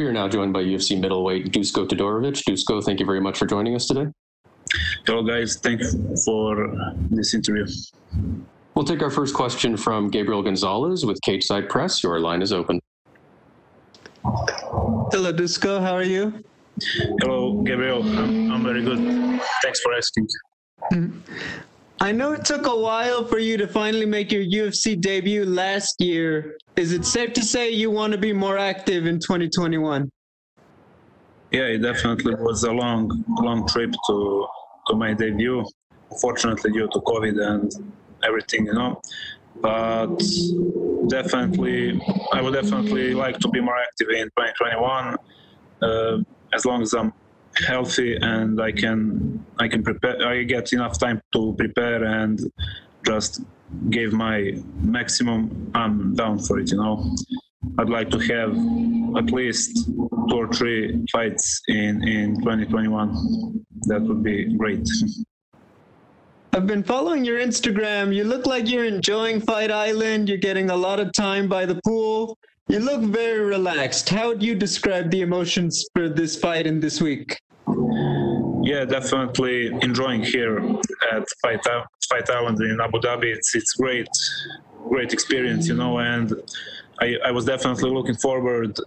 We are now joined by UFC middleweight Dusko Todorovic. Dusko, thank you very much for joining us today. Hello, guys. Thank you for this interview. We'll take our first question from Gabriel Gonzalez with Cageside Press. Your line is open. Hello, Dusko. How are you? Hello, Gabriel. I'm very good. Thanks for asking. I know it took a while for you to finally make your UFC debut last year. Is it safe to say you want to be more active in 2021? Yeah, it definitely was a long trip to my debut. Unfortunately, due to COVID and everything, But definitely, I would definitely like to be more active in 2021. As long as I'm healthy and I can prepare, I get enough time to prepare and just give my maximum. I'm down for it, I'd like to have at least 2 or 3 fights in 2021. That would be great. I've been following your Instagram. You look like you're enjoying Fight Island. You're getting a lot of time by the pool. You look very relaxed. How would you describe the emotions for this fight and this week? Yeah, definitely enjoying here at Fight Island in Abu Dhabi. It's great experience, and I was definitely looking forward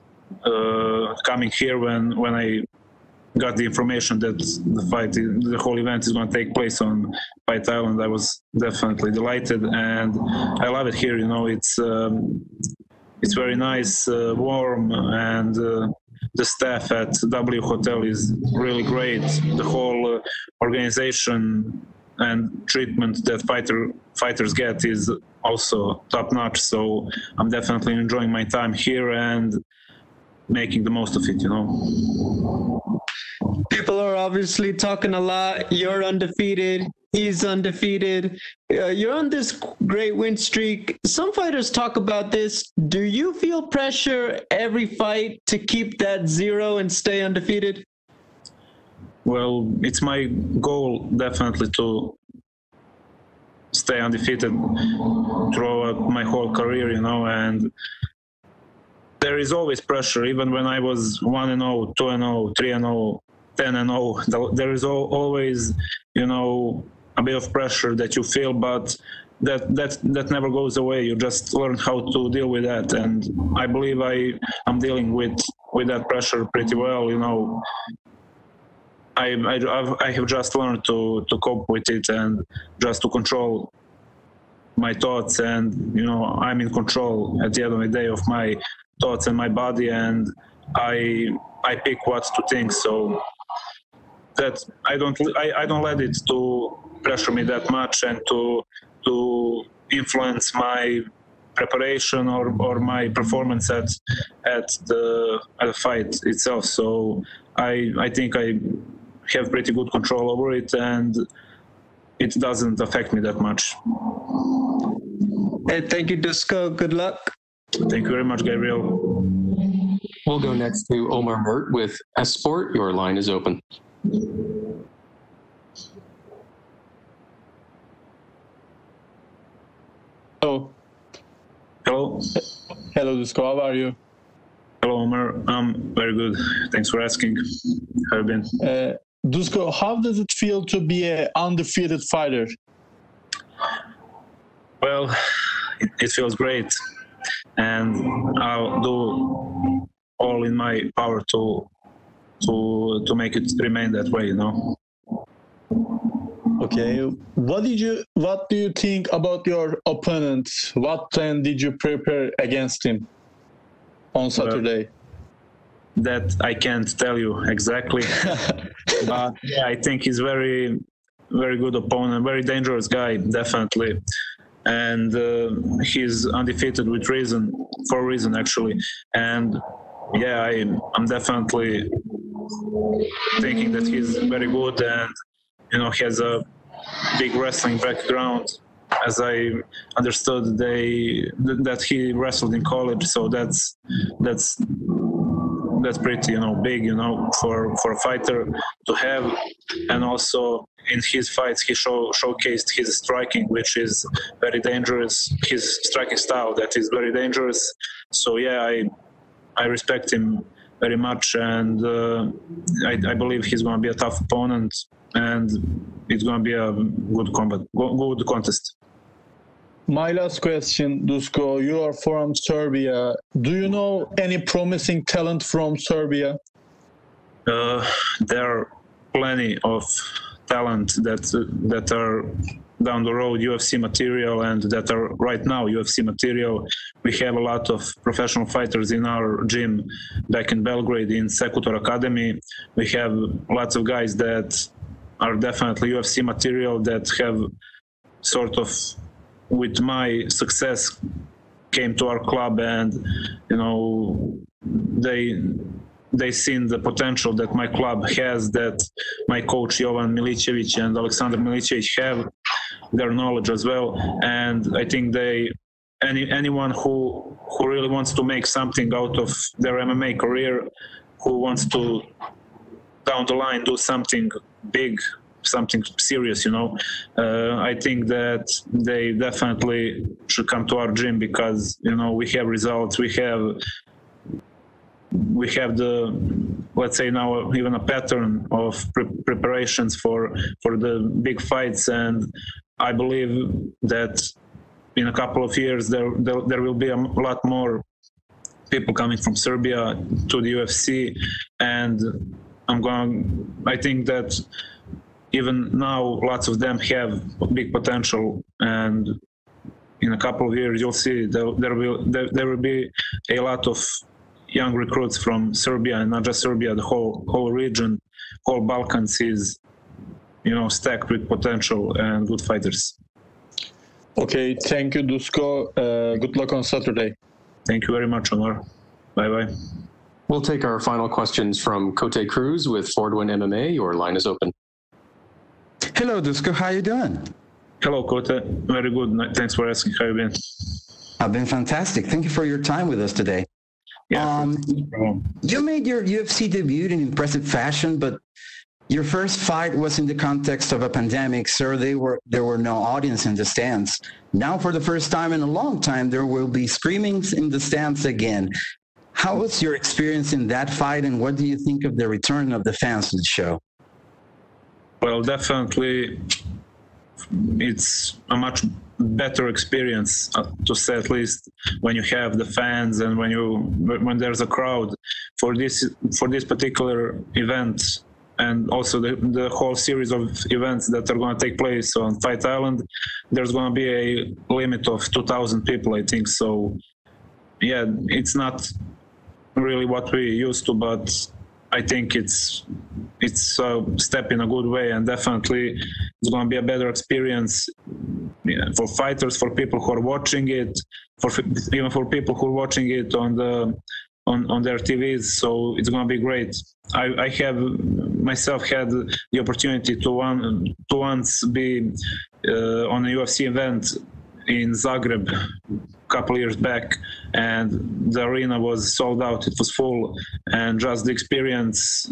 coming here when I got the information that the whole event is going to take place on Fight Island. I was definitely delighted, and I love it here. It's very nice, warm, and the staff at W Hotel is really great. The whole organization and treatment that fighters get is also top-notch. So I'm definitely enjoying my time here and making the most of it, People are obviously talking a lot. You're undefeated. He's undefeated. You're on this great win streak. Some fighters talk about this. Do you feel pressure every fight to keep that 0 and stay undefeated? Well, it's my goal definitely to stay undefeated throughout my whole career, and there is always pressure. Even when I was 1-0, 2-0, 3-0, 10-0, there is always, a bit of pressure that you feel, but that never goes away. You just learn how to deal with that, and I believe I'm dealing with that pressure pretty well. I have just learned to cope with it and just to control my thoughts, and I'm in control at the end of the day of my thoughts and my body, and I pick what to think. So that I don't let it to pressure me that much and to influence my preparation or my performance at the fight itself. So I think I have pretty good control over it, and it doesn't affect me that much. Hey, thank you, Dusko. Good luck. Thank you very much, Gabriel. We'll go next to Omar Mert with Esport. Your line is open. Hello. Hello, Dusko. How are you? Hello, Omar. I'm very good. Thanks for asking. How have you been? Dusko, how does it feel to be an undefeated fighter? Well, it feels great, and I'll do all in my power to make it remain that way. Okay. What do you think about your opponent? What plan did you prepare against him on Saturday? That I can't tell you exactly, but yeah, I think he's very, very good opponent, very dangerous guy, definitely, and he's undefeated for a reason actually, and yeah, I'm definitely thinking that he's very good, and he has a big wrestling background. As I understood, that he wrestled in college, so that's pretty big for a fighter to have. And also in his fights he showcased his striking, which is very dangerous, his striking style that is very dangerous. So yeah, I respect him very much, and I believe he's going to be a tough opponent, and it's going to be a good contest. My last question, Dusko, you are from Serbia. Do you know any promising talent from Serbia? There are plenty of talent that are down the road UFC material and that are right now UFC material. We have a lot of professional fighters in our gym back in Belgrade in Secure Academy. We have lots of guys that are definitely UFC material that have sort of, with my success, came to our club, and they seen the potential that my club has, that my coach Jovan Milicevic and Aleksandar Milicevic have, their knowledge as well. And I think anyone who really wants to make something out of their MMA career, who wants to down the line do something big, something serious, I think that they definitely should come to our gym, because we have results, we have the, let's say now, even a pattern of preparations for the big fights, and I believe that in a couple of years there will be a lot more people coming from Serbia to the UFC, and I think that even now lots of them have big potential, and in a couple of years you'll see there will be a lot of young recruits from Serbia, and not just Serbia, the whole region, whole Balkans is, stacked with potential and good fighters. Okay, thank you, Dusko. Good luck on Saturday. Thank you very much, Omar. Bye-bye. We'll take our final questions from Cote Cruz with Fordwin MMA. Your line is open. Hello, Dusko. How you doing? Hello, Cote. Very good. Thanks for asking. How you been? I've been fantastic. Thank you for your time with us today. Yeah, you made your UFC debut in impressive fashion, but your first fight was in the context of a pandemic, so there were no audience in the stands. Now, for the first time in a long time, there will be screamings in the stands again. How was your experience in that fight, and what do you think of the return of the fans to the show? Well, definitely, it's a much better experience, to say at least, when you have the fans and when there's a crowd for this particular event, and also the whole series of events that are going to take place on Fight Island. There's going to be a limit of 2,000 people, I think. So yeah, it's not really what we used to, but I think it's a step in a good way, and definitely it's going to be a better experience for fighters, for people who are watching it, even for people who are watching it on their TVs. So it's going to be great. I have myself had the opportunity to once be on a UFC event in Zagreb a couple years back, and the arena was sold out. It was full, and just the experience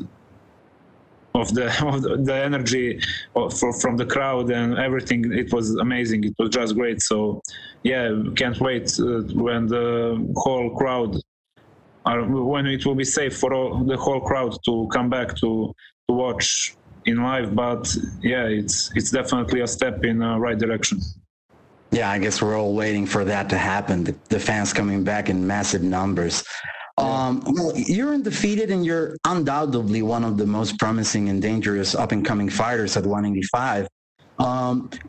of the energy from the crowd and everything, it was amazing. It was just great. So yeah, can't wait when the whole crowd when it will be safe for the whole crowd to come back to watch in live. But yeah, it's definitely a step in the right direction. Yeah, I guess we're all waiting for that to happen, the fans coming back in massive numbers. Well, you're undefeated, and you're undoubtedly one of the most promising and dangerous up-and-coming fighters at 185.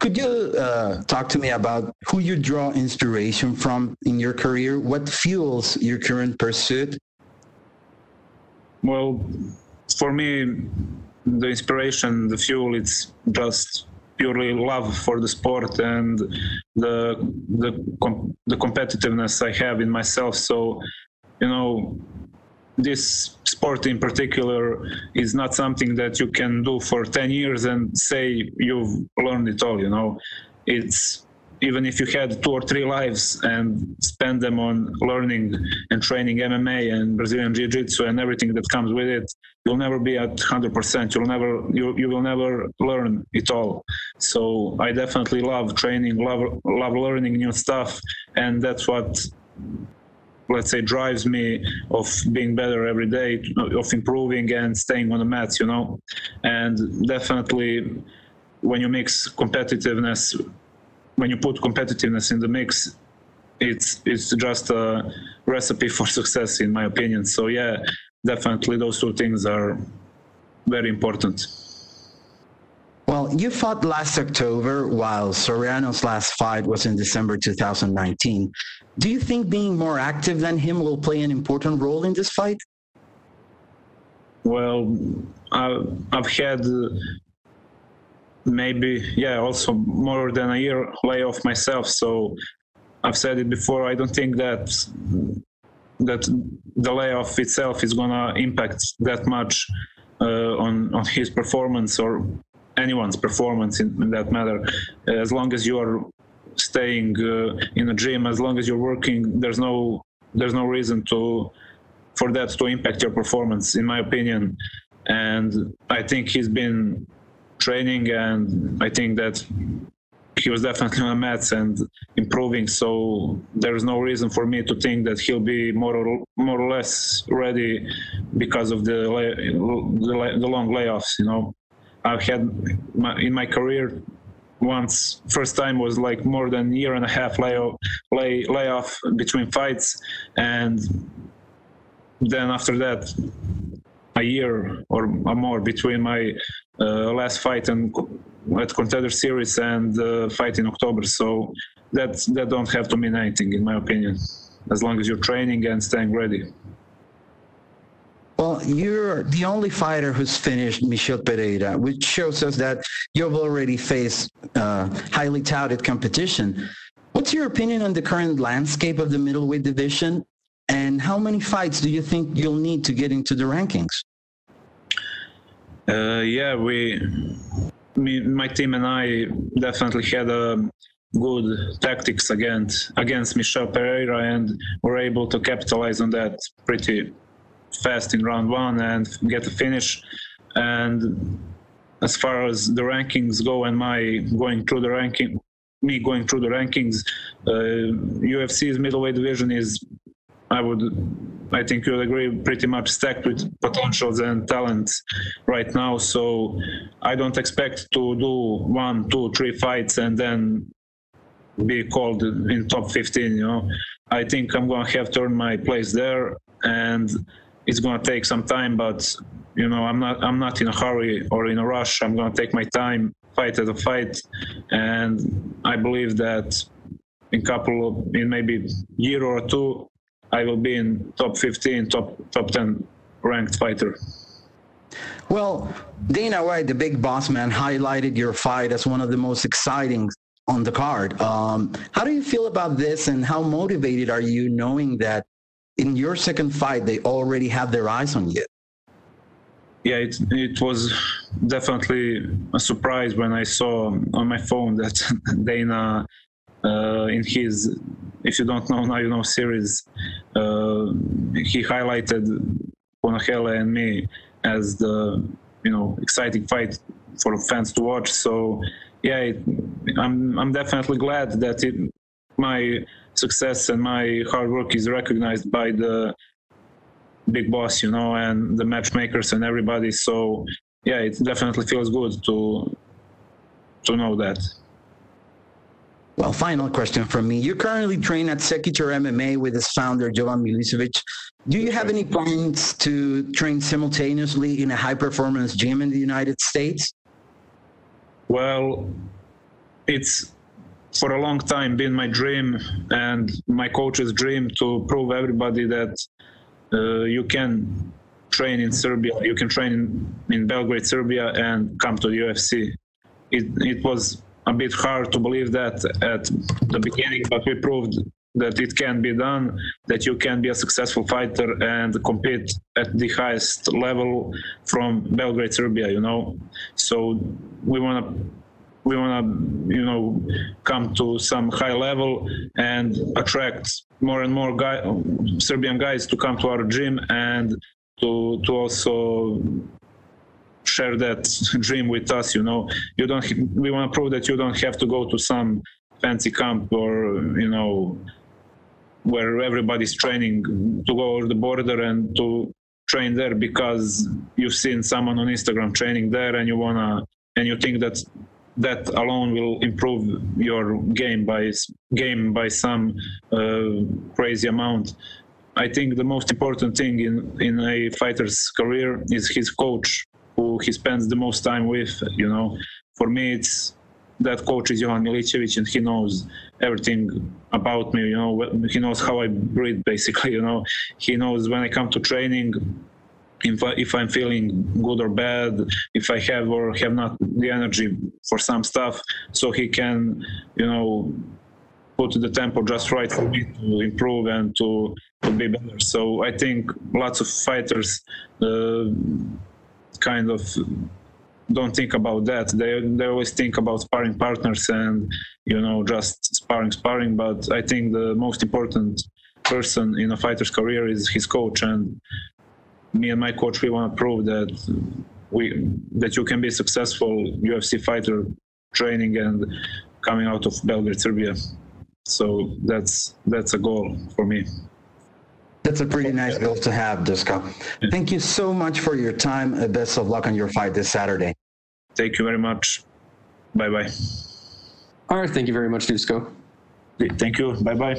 Could you talk to me about who you draw inspiration from in your career? What fuels your current pursuit? Well, for me, the inspiration, the fuel, it's just purely love for the sport and the competitiveness I have in myself. So, this sport in particular is not something that you can do for 10 years and say you've learned it all. It's, even if you had 2 or 3 lives and spend them on learning and training MMA and Brazilian Jiu-Jitsu and everything that comes with it, you'll never be at 100%. You will never learn it all. So I definitely love training, love learning new stuff, and that's what let's say, drives me of being better every day, of improving and staying on the mats, and definitely when you mix competitiveness, when you put competitiveness in the mix, it's just a recipe for success, in my opinion. So yeah, definitely those two things are very important. Well, you fought last October while Sorianos' last fight was in December 2019. Do you think being more active than him will play an important role in this fight? Well, I've had also more than a year layoff myself. So I've said it before, I don't think that the layoff itself is gonna impact that much on his performance or anyone's performance in that matter. As long as you are staying in a gym, as long as you're working, there's no reason for that to impact your performance, in my opinion. And I think he's been training, and I think that he was definitely on the mats and improving. So there's no reason for me to think that he'll be more or less ready because of the long layoffs. I've had in my career first time was like more than a year and a half layoff between fights, and then after that a year or more between my last fight at Contender Series and fight in October. So that don't have to mean anything, in my opinion, as long as you're training and staying ready. Well, you're the only fighter who's finished Michel Pereira, which shows us that you've already faced highly touted competition. What's your opinion on the current landscape of the middleweight division, and how many fights do you think you'll need to get into the rankings? My team and I definitely had a good tactics against Michel Pereira, and were able to capitalize on that pretty fast in round one and get a finish. And as far as the rankings go, and going through the rankings, UFC's middleweight division is, I think you'll agree, pretty much stacked with potentials and talents right now. So I don't expect to do 1, 2, 3 fights and then be called in top 15. I think I'm going to have to earn my place there, and it's going to take some time, but I'm not in a hurry or in a rush. I'm going to take my time, fight at a fight, and I believe that in maybe year or two, I will be in top 15, top 10 ranked fighter. Well, Dana White, the big boss man, highlighted your fight as one of the most exciting on the card. How do you feel about this, and how motivated are you knowing that in your second fight, they already have their eyes on you? Yeah, it was definitely a surprise when I saw on my phone that Dana, in his, if you don't know now, you know, series, he highlighted Punahele and me as the, exciting fight for fans to watch. So yeah, I'm definitely glad that my success and my hard work is recognized by the big boss, and the matchmakers and everybody. So yeah, it definitely feels good to know that. Well, final question from me. You currently train at Secure MMA with its founder, Jovan Milicevic. Do you have any plans to train simultaneously in a high-performance gym in the United States? Well, it's for a long time been my dream and my coach's dream to prove everybody that you can train in Serbia, you can train in Belgrade, Serbia, and come to the UFC. It was a bit hard to believe that at the beginning, but we proved that it can be done, that you can be a successful fighter and compete at the highest level from Belgrade, Serbia, So we want to, come to some high level and attract more and more Serbian guys to come to our gym and to also share that dream with us. We want to prove that you don't have to go to some fancy camp or where everybody's training to go over the border and to train there because you've seen someone on Instagram training there and you think that alone will improve your game by some crazy amount. I think the most important thing in a fighter's career is his coach, who he spends the most time with. For me, that coach is Johan Milicevic, and he knows everything about me. He knows how I breathe, basically. He knows when I come to training, if I'm feeling good or bad, if I have or have not the energy for some stuff, so he can, put the tempo just right for me to improve and to be better. So I think lots of fighters kind of don't think about that. They always think about sparring partners and just sparring. But I think the most important person in a fighter's career is his coach, and me and my coach, we want to prove that you can be a successful UFC fighter training and coming out of Belgrade, Serbia. So that's a goal for me. That's a pretty nice goal to have, Dusko. Yeah. Thank you so much for your time. Best of luck on your fight this Saturday. Thank you very much. Bye-bye. All right. Thank you very much, Dusko. Thank you. Bye-bye.